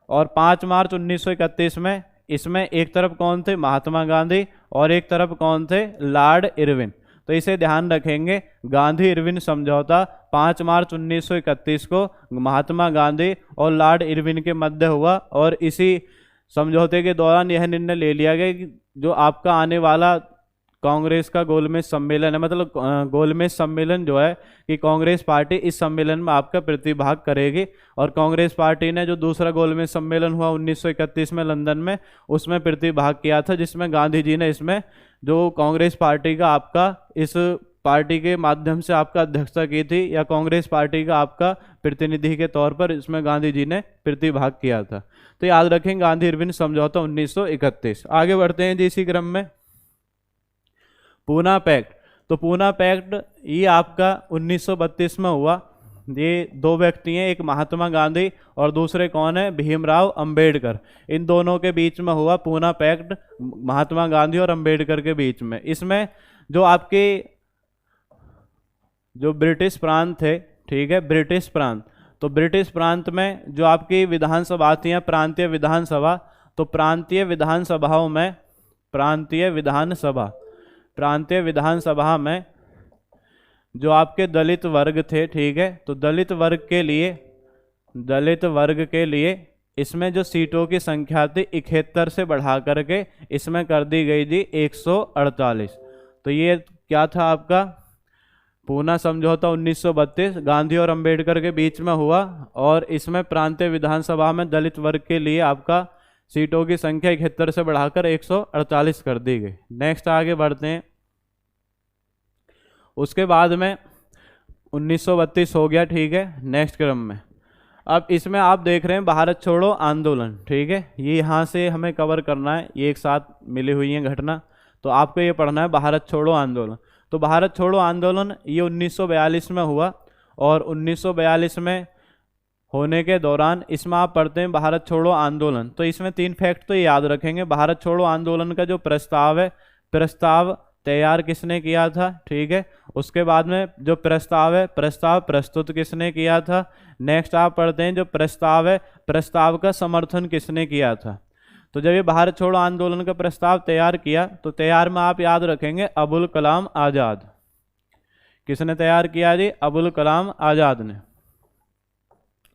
[SPEAKER 1] और 5 मार्च 1931 में इसमें एक तरफ कौन थे? महात्मा गांधी। और एक तरफ कौन थे? Lord Irwin. तो इसे ध्यान रखेंगे, गांधी इरविन समझौता 5 मार्च 1931 को महात्मा गांधी और लॉर्ड इरविन के मध्य हुआ। और इसी समझौते के दौरान यह निर्णय ले लिया गया कि जो आपका आने वाला कांग्रेस का गोलमेज सम्मेलन है, मतलब गोलमेज सम्मेलन जो है कि कांग्रेस पार्टी इस सम्मेलन में आपका प्रतिभाग करेगी। और कांग्रेस पार्टी ने जो दूसरा गोलमेज सम्मेलन हुआ 1931 में लंदन में, उसमें प्रतिभाग किया था, जिसमें गांधी जी ने इसमें जो कांग्रेस पार्टी का आपका इस पार्टी के माध्यम से आपका अध्यक्षता की थी, या कांग्रेस पार्टी का आपका प्रतिनिधि के तौर पर इसमें गांधी जी ने प्रतिभाग किया था। तो याद रखें गांधी इरविन समझौता 1931। आगे बढ़ते हैं जी इसी क्रम में। पूना पैक्ट। तो पूना पैक्ट ये आपका 1932 में हुआ। ये 2 व्यक्ति हैं, एक महात्मा गांधी और दूसरे कौन है? भीमराव अंबेडकर। इन दोनों के बीच में हुआ पूना पैक्ट, महात्मा गांधी और अंबेडकर के बीच में। इसमें जो आपके जो ब्रिटिश प्रांत थे, ठीक है, ब्रिटिश प्रांत, तो ब्रिटिश प्रांत में जो आपकी विधानसभा आती है प्रांतीय विधानसभा, तो प्रांतीय विधानसभा में जो आपके दलित वर्ग थे, ठीक है, तो दलित वर्ग के लिए इसमें जो सीटों की संख्या थी 71 से बढ़ा करके इसमें कर दी गई थी 148। तो ये क्या था आपका? पूना समझौता 1932 गांधी और अंबेडकर के बीच में हुआ। और इसमें प्रांतीय विधानसभा में दलित वर्ग के लिए आपका सीटों की संख्या 71 से बढ़ाकर 148 कर दी गई। नेक्स्ट आगे बढ़ते हैं। उसके बाद में 1932 हो गया, ठीक है। नेक्स्ट क्रम में अब इसमें आप देख रहे हैं भारत छोड़ो आंदोलन, ठीक है, ये यहाँ से हमें कवर करना है, ये एक साथ मिली हुई है घटना, तो आपको ये पढ़ना है भारत छोड़ो आंदोलन। तो भारत छोड़ो आंदोलन ये 1942 में हुआ। और 1942 में होने के दौरान इसमें आप पढ़ते हैं भारत छोड़ो आंदोलन। तो इसमें 3 फैक्ट तो याद रखेंगे। भारत छोड़ो आंदोलन का जो प्रस्ताव है, प्रस्ताव तैयार किसने किया था, ठीक है। उसके बाद में जो प्रस्ताव है, प्रस्ताव प्रस्तुत किसने किया था। नेक्स्ट आप पढ़ते हैं जो प्रस्ताव है, प्रस्ताव का समर्थन किसने किया था। तो जब ये भारत छोड़ो आंदोलन का प्रस्ताव तैयार किया, तो तैयार में आप याद रखेंगे अबुल कलाम आज़ाद। किसने तैयार किया जी? अबुल कलाम आज़ाद ने,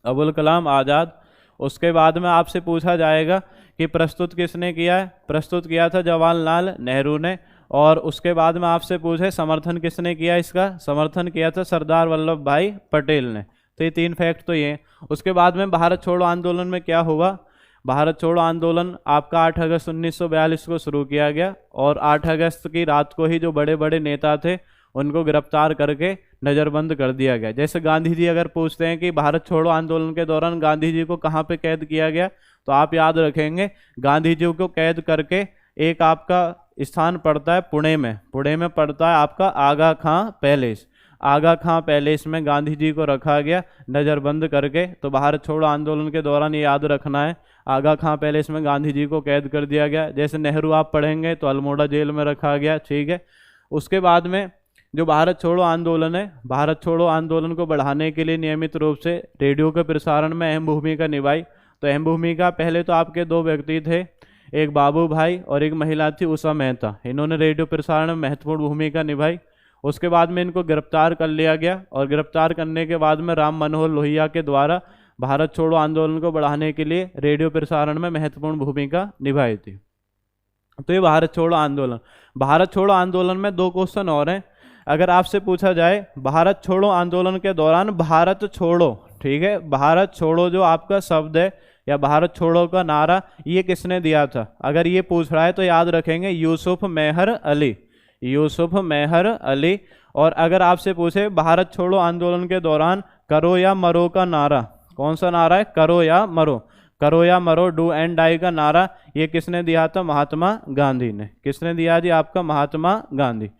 [SPEAKER 1] अबुल कलाम आज़ाद। उसके बाद में आपसे पूछा जाएगा कि प्रस्तुत किसने किया है, प्रस्तुत किया था जवाहरलाल नेहरू ने। और उसके बाद में आपसे पूछे समर्थन किसने किया, इसका समर्थन किया था सरदार वल्लभ भाई पटेल ने। तो ये 3 फैक्ट तो ये। उसके बाद में भारत छोड़ो आंदोलन में क्या हुआ, भारत छोड़ो आंदोलन आपका 8 अगस्त 1942 को शुरू किया गया। और 8 अगस्त की रात को ही जो बड़े बड़े नेता थे उनको गिरफ्तार करके नज़रबंद कर दिया गया। जैसे गांधी जी अगर पूछते हैं कि भारत छोड़ो आंदोलन के दौरान गांधी जी को कहाँ पे कैद किया गया, तो आप याद रखेंगे गांधी जी को कैद करके एक आपका स्थान पड़ता है पुणे में पड़ता है आपका आगा खां पैलेस। आगा खां पैलेस में गांधी जी को रखा गया नज़रबंद करके। तो भारत छोड़ो आंदोलन के दौरान ये याद रखना है, आगा खां पैलेस में गांधी जी को कैद कर दिया गया। जैसे नेहरू आप पढ़ेंगे तो अल्मोड़ा जेल में रखा गया, ठीक है। उसके बाद में जो भारत छोड़ो आंदोलन है, भारत छोड़ो आंदोलन को बढ़ाने के लिए नियमित रूप से रेडियो के प्रसारण में अहम भूमिका निभाई। तो अहम भूमिका पहले तो आपके दो व्यक्ति थे, एक बाबू भाई और एक महिला थी उषा मेहता। इन्होंने रेडियो प्रसारण में महत्वपूर्ण भूमिका निभाई। उसके बाद में इनको गिरफ्तार कर लिया गया और गिरफ्तार करने के बाद में राम मनोहर लोहिया के द्वारा भारत छोड़ो आंदोलन को बढ़ाने के लिए रेडियो प्रसारण में महत्वपूर्ण भूमिका निभाई थी। तो ये भारत छोड़ो आंदोलन। भारत छोड़ो आंदोलन में दो क्वेश्चन और हैं। अगर आपसे पूछा जाए भारत छोड़ो आंदोलन के दौरान भारत छोड़ो, ठीक है, भारत छोड़ो जो आपका शब्द है या भारत छोड़ो का नारा ये किसने दिया था, अगर ये पूछ रहा है तो याद रखेंगे यूसुफ मेहर अली, यूसुफ मेहर अली। और अगर आपसे पूछे भारत छोड़ो आंदोलन के दौरान करो या मरो का नारा, कौन सा नारा है, करो या मरो, करो या मरो, डू एंड डाई का नारा ये किसने दिया था, महात्मा गांधी ने। किसने दिया जी, आपका महात्मा गांधी।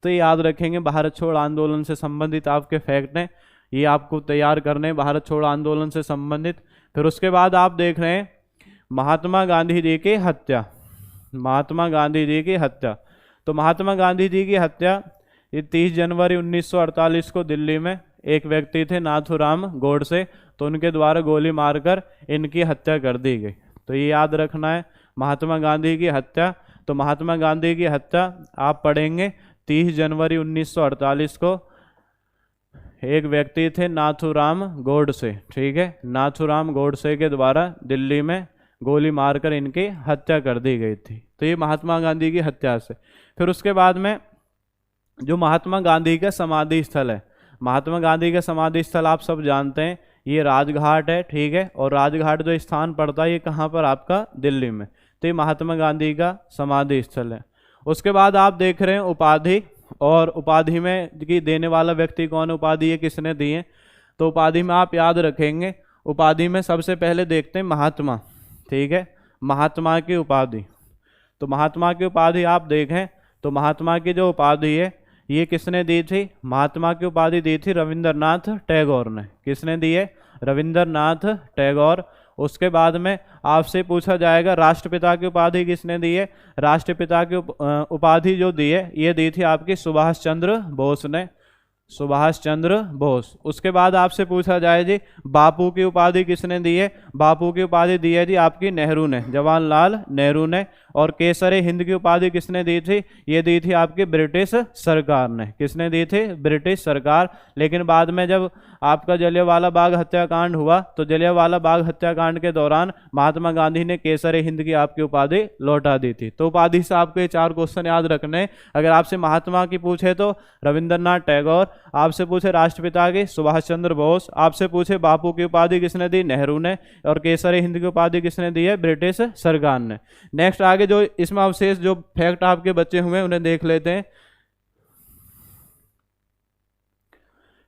[SPEAKER 1] तो ये याद रखेंगे भारत छोड़ो आंदोलन से संबंधित आपके फैक्ट हैं, ये आपको तैयार करने भारत छोड़ो आंदोलन से संबंधित। फिर उसके बाद आप देख रहे हैं महात्मा गांधी जी की हत्या, महात्मा गांधी जी की हत्या। तो महात्मा गांधी जी की हत्या ये 30 जनवरी 1948 को दिल्ली में एक व्यक्ति थे नाथूराम गोडसे, तो उनके द्वारा गोली मारकर इनकी हत्या कर दी गई। तो ये याद रखना है महात्मा गांधी की हत्या। तो महात्मा गांधी की हत्या आप पढ़ेंगे 30 जनवरी 1948 को एक व्यक्ति थे नाथूराम गोडसे, ठीक है, नाथूराम गोडसे के द्वारा दिल्ली में गोली मारकर इनकी हत्या कर दी गई थी। तो ये महात्मा गांधी की हत्या से। फिर उसके बाद में जो महात्मा गांधी का समाधि स्थल है, महात्मा गांधी का समाधि स्थल आप सब जानते हैं ये राजघाट है, ठीक है, और राजघाट जो स्थान पड़ता है ये कहाँ पर, आपका दिल्ली में। तो ये महात्मा गांधी का समाधि स्थल है। उसके बाद आप देख रहे हैं उपाधि, और उपाधि में की देने वाला व्यक्ति कौन है, उपाधि ये किसने दी है। तो उपाधि में आप याद रखेंगे, उपाधि में सबसे पहले देखते हैं महात्मा, ठीक है, महात्मा की उपाधि। तो महात्मा की उपाधि आप देखें तो महात्मा की जो उपाधि है ये किसने दी थी, महात्मा की उपाधि दी थी रविंद्रनाथ टैगोर ने। किसने दी है, रविंद्रनाथ टैगोर। उसके बाद में आपसे पूछा जाएगा राष्ट्रपिता की उपाधि किसने दी है, राष्ट्रपिता की उपाधि जो दी है ये दी थी आपकी सुभाष चंद्र बोस ने, सुभाष चंद्र बोस। उसके बाद आपसे पूछा जाए जी बापू की उपाधि किसने दी है, बापू की उपाधि दी है जी आपकी नेहरू ने, जवाहरलाल नेहरू ने। और केसरे हिंद की उपाधि किसने दी थी, ये दी थी आपकी ब्रिटिश सरकार ने। किसने दी थी, ब्रिटिश सरकार। लेकिन बाद में जब आपका जलियांवाला बाग हत्याकांड हुआ तो जलियांवाला बाग हत्याकांड के दौरान महात्मा गांधी ने केसरे हिंद की आपकी उपाधि लौटा दी थी। तो उपाधि से आपको ये 4 क्वेश्चन याद रखने। अगर आपसे महात्मा की पूछे तो रविंद्रनाथ टैगोर, आपसे पूछे राष्ट्रपिता की सुभाष चंद्र बोस, आपसे पूछे बापू की उपाधि किसने दी, नेहरू ने, और केसरी हिंद की उपाधि किसने दी है, ब्रिटिश सरकार ने। नेक्स्ट आगे जो इसमें अवशेष जो फैक्ट आपके बच्चे हुए उन्हें देख लेते हैं।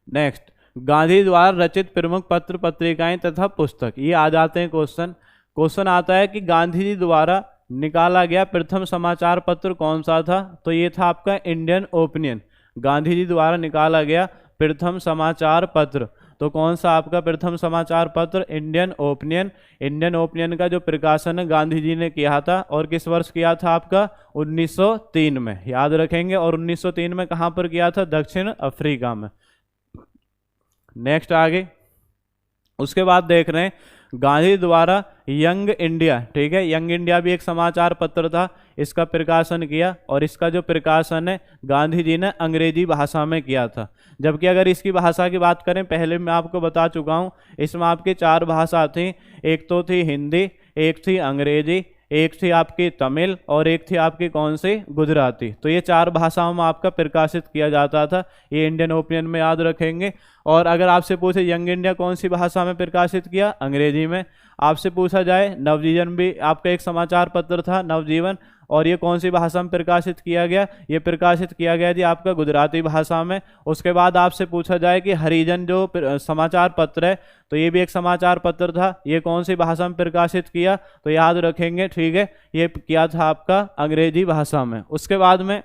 [SPEAKER 1] नेक्स्ट, गांधी द्वारा रचित प्रमुख पत्र पत्रिकाएं तथा पुस्तक, ये आ जाते हैं क्वेश्चन। क्वेश्चन आता है कि गांधी जी द्वारा निकाला गया प्रथम समाचार पत्र कौन सा था, तो ये था आपका इंडियन ओपिनियन। गांधी जी द्वारा निकाला गया प्रथम समाचार पत्र, तो कौन सा आपका प्रथम समाचार पत्र, इंडियन ओपिनियन। इंडियन ओपिनियन का जो प्रकाशन गांधी जी ने किया था और किस वर्ष किया था आपका, 1903 में, याद रखेंगे। और 1903 में कहाँ पर किया था, दक्षिण अफ्रीका में। नेक्स्ट आगे उसके बाद देख रहे हैं गांधी द्वारा यंग इंडिया, ठीक है, यंग इंडिया भी एक समाचार पत्र था, इसका प्रकाशन किया। और इसका जो प्रकाशन है गांधी जी ने अंग्रेजी भाषा में किया था। जबकि अगर इसकी भाषा की बात करें, पहले मैं आपको बता चुका हूँ, इसमें आपकी 4 भाषा थी, एक तो थी हिंदी, एक थी अंग्रेजी, एक थी आपकी तमिल और एक थी आपकी कौन सी, गुजराती। तो ये 4 भाषाओं में आपका प्रकाशित किया जाता था, ये इंडियन ओपिनियन में याद रखेंगे। और अगर आपसे पूछे यंग इंडिया कौन सी भाषा में प्रकाशित किया, अंग्रेजी में। आपसे पूछा जाए नवजीवन भी आपका एक समाचार पत्र था, नवजीवन, और ये कौन सी भाषा में प्रकाशित किया गया, ये प्रकाशित किया गया जी आपका गुजराती भाषा में। उसके बाद आपसे पूछा जाए कि हरिजन जो समाचार पत्र है, तो ये भी एक समाचार पत्र था, ये कौन सी भाषा में प्रकाशित किया, तो याद रखेंगे, ठीक है, ये किया था आपका अंग्रेजी भाषा में। उसके बाद में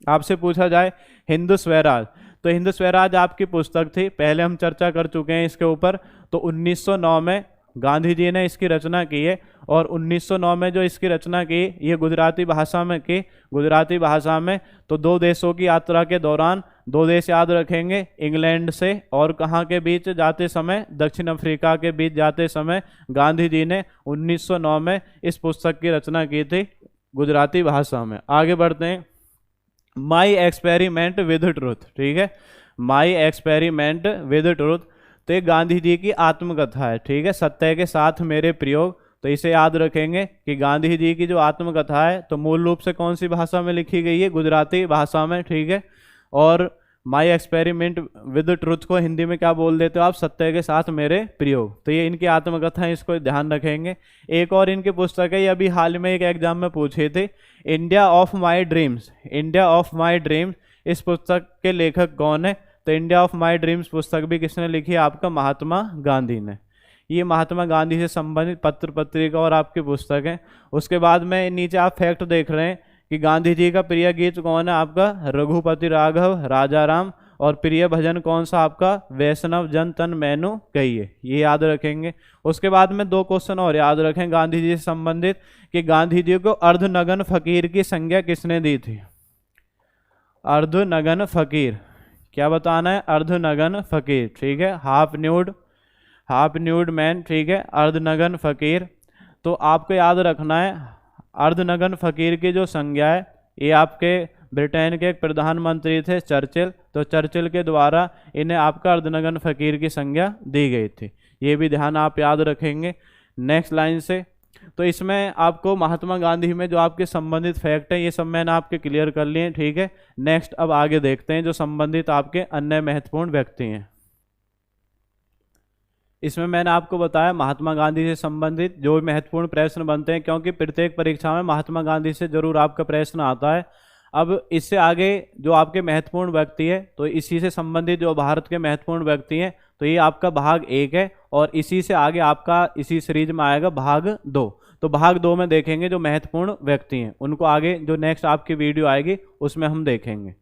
[SPEAKER 1] आपसे पूछा जाए हिंदू स्वराज, तो हिंदू स्वराज आपकी पुस्तक थी, पहले हम चर्चा कर चुके हैं इसके ऊपर। तो 1909 में गांधी जी ने इसकी रचना की है, और 1909 में जो इसकी रचना की ये गुजराती भाषा में की, गुजराती भाषा में। तो 2 देशों की यात्रा के दौरान, 2 देश याद रखेंगे, इंग्लैंड से और कहाँ के बीच जाते समय, दक्षिण अफ्रीका के बीच जाते समय गांधी जी ने 1909 में इस पुस्तक की रचना की थी गुजराती भाषा में। आगे बढ़ते हैं, माई एक्सपेरिमेंट विद ट्रूथ, ठीक है, माई एक्सपेरिमेंट विद ट्रूथ, तो ये गांधी जी की आत्मकथा है, ठीक है, सत्य के साथ मेरे प्रयोग। तो इसे याद रखेंगे कि गांधी जी की जो आत्मकथा है, तो मूल रूप से कौन सी भाषा में लिखी गई है, गुजराती भाषा में, ठीक है। और माई एक्सपेरिमेंट विद ट्रूथ को हिंदी में क्या बोल देते हो आप, सत्य के साथ मेरे प्रयोग। तो ये इनकी आत्मकथा है, इसको ध्यान रखेंगे। एक और इनकी पुस्तक है, ये अभी हाल में एक एग्जाम में पूछे थे, India of my dreams, India of my dreams, इस पुस्तक के लेखक कौन है, तो इंडिया ऑफ माई ड्रीम्स पुस्तक भी किसने लिखी है, आपका महात्मा गांधी ने। ये महात्मा गांधी से संबंधित पत्र पत्रिका और आपकी पुस्तक है। उसके बाद में नीचे आप फैक्ट देख रहे हैं कि गांधी जी का प्रिय गीत कौन है, आपका रघुपति राघव राजा राम, और प्रिय भजन कौन सा आपका, वैष्णव जन तन मैनू कहिए, ये याद रखेंगे। उसके बाद में 2 क्वेश्चन और याद रखें गांधी जी से संबंधित, कि गांधी जी को अर्धनग्न फकीर की संज्ञा किसने दी थी, अर्धनग्न फकीर, क्या बताना है, अर्धनग्न फकीर, ठीक है, हाफ न्यूड मैन, ठीक है, अर्धनग्न फकीर। तो आपको याद रखना है अर्धनग्न फकीर की जो संज्ञा है, ये आपके ब्रिटेन के एक प्रधानमंत्री थे चर्चिल, तो चर्चिल के द्वारा इन्हें आपका अर्धनग्न फकीर की संज्ञा दी गई थी, ये भी ध्यान आप याद रखेंगे। नेक्स्ट लाइन से, तो इसमें आपको महात्मा गांधी में जो आपके संबंधित फैक्ट है, ये सब मैंने आपके क्लियर कर लिए, ठीक है। नेक्स्ट अब आगे देखते हैं जो संबंधित आपके अन्य महत्वपूर्ण व्यक्ति हैं। इसमें मैंने आपको बताया महात्मा गांधी से संबंधित जो महत्वपूर्ण प्रश्न बनते हैं, क्योंकि प्रत्येक परीक्षा में महात्मा गांधी से जरूर आपका प्रश्न आता है। अब इससे आगे जो आपके महत्वपूर्ण व्यक्ति है, तो इसी से संबंधित जो भारत के महत्वपूर्ण व्यक्ति हैं, तो ये आपका भाग 1 है, और इसी से आगे आपका इसी सीरीज में आएगा भाग 2। तो भाग 2 में देखेंगे जो महत्वपूर्ण व्यक्ति हैं, उनको आगे जो नेक्स्ट आपकी वीडियो आएगी उसमें हम देखेंगे।